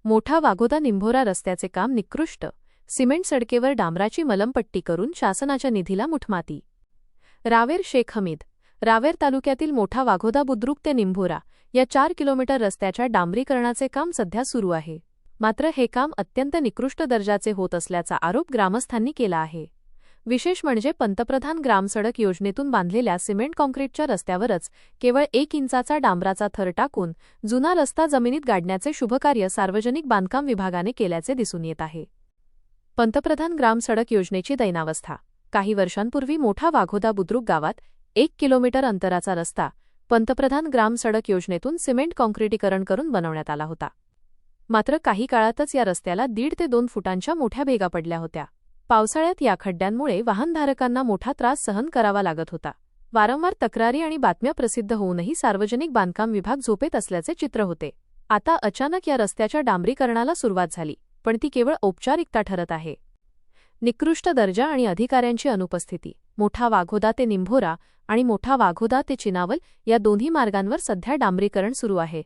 मोठा वाघोदा निंभोरा रस्त्याचे काम निकृष्ट, सिमेंट सडकेवर डांबराची मलमपट्टी करून शासनाच्या निधीला मुठमाती. रावेर शेख हमीद. रावेर तालुक्यातील मोठा वाघोदा बुद्रुक ते निंभोरा या 4 किलोमीटर रस्त्याच्या डांबरीकरणाचे काम सध्या सुरू आहे. मात्र हे काम अत्यंत निकृष्ट दर्जाचे होत असल्याचा आरोप ग्रामस्थांनी केला आहे. विशेष म्हणजे पंतप्रधान ग्रामसडक योजनेतून बांधलेल्या सिमेंट काँक्रीटच्या रस्त्यावरच केवळ 1 इंचाचा डांबराचा थर टाकून जुना रस्ता जमिनीत गाडण्याचे शुभकार्य सार्वजनिक बांधकाम विभागाने केल्याचे दिसून येत आहे. पंतप्रधान ग्रामसडक योजनेची दैनावस्था. काही वर्षांपूर्वी मोठा वाघोदा बुद्रुक गावात 1 किलोमीटर अंतराचा रस्ता पंतप्रधान ग्रामसडक योजनेतून सिमेंट काँक्रीटीकरण करून बनवण्यात आला होता. मात्र काही काळातच या रस्त्याला 1.5 ते 2 फुटांच्या मोठ्या भेगा पडल्या होत्या. पावसाळ्यात या खड्ड्यांमुळे वाहनधारकांना मोठा त्रास सहन करावा लागत होता. वारंवार तक्रारी आणि बातम्या प्रसिद्ध होऊनही सार्वजनिक बांधकाम विभाग झोपेत असल्याचे चित्र होते. आता अचानक या रस्त्याच्या डांबरीकरणाला सुरुवात झाली, पण ती केवळ औपचारिकता ठरत आहे. निकृष्ट दर्जा आणि अधिकाऱ्यांची अनुपस्थिती. मोठा वाघोदा ते निंभोरा आणि मोठा वाघोदा ते चिनावल या दोन्ही मार्गांवर सध्या डांबरीकरण सुरू आहे.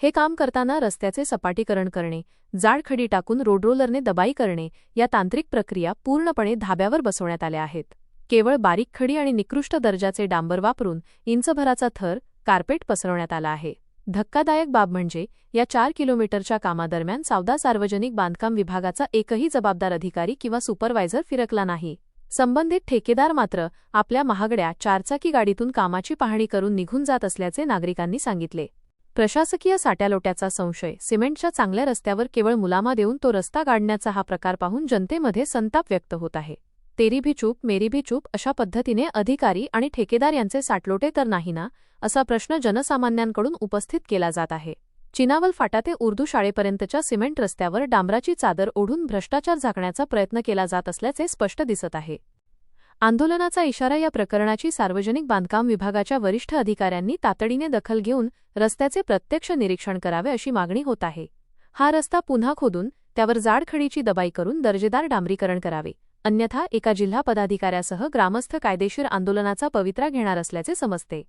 हे काम करताना रस्त्याचे सपाटीकरण करणे, जाड खडी टाकून रोडरोलरने दबाई करणे या तांत्रिक प्रक्रिया पूर्णपणे धाब्यावर बसवण्यात आल्या आहेत. केवळ बारीक खडी आणि निकृष्ट दर्जाचे डांबर वापरून इंचभराचा थर, कार्पेट पसरवण्यात आला आहे. धक्कादायक बाब म्हणजे या 4 किलोमीटरच्या कामादरम्यान सार्वजनिक बांधकाम विभागाचा एकही जबाबदार अधिकारी किंवा सुपरवायझर फिरकला नाही. संबंधित ठेकेदार मात्र आपल्या महागड्या 4चाकी गाडीतून कामाची पाहणी करून निघून जात असल्याचे नागरिकांनी सांगितले. प्रशासकीय साट्यालोट्याचा संशय. सिमेंटच्या चांगल्या रस्त्यावर केवळ मुलामा देऊन तो रस्ता गाडण्याचा हा प्रकार पाहून जनतेमध्ये संताप व्यक्त होत आहे. तेरी भी चूप मेरी भी चूप अशा पद्धतीने अधिकारी आणि ठेकेदार यांचे साटलोटे तर नाही ना, असा प्रश्न जनसामान्यांकडून उपस्थित केला जात आहे. चिनावल फाटा ते उर्दू शाळेपर्यंतच्या सिमेंट रस्त्यावर डांबराची चादर ओढून भ्रष्टाचार झाकण्याचा प्रयत्न केला जात असल्याचे स्पष्ट दिसत आहे. आंदोलनाचा इशारा. या प्रकरणाची सार्वजनिक बांधकाम विभागाच्या वरिष्ठ अधिकाऱ्यांनी तातडीने दखल घेऊन रस्त्याचे प्रत्यक्ष निरीक्षण करावे अशी मागणी होत आहे. हा रस्ता पुन्हा खोदून त्यावर जाड खडीची दबाई करून दर्जेदार डांबरीकरण करावे, अन्यथा एका जिल्हा पदाधिकाऱ्यासह ग्रामस्थ कायदेशीर आंदोलनाचा पवित्रा घेणार असल्याचे समजते.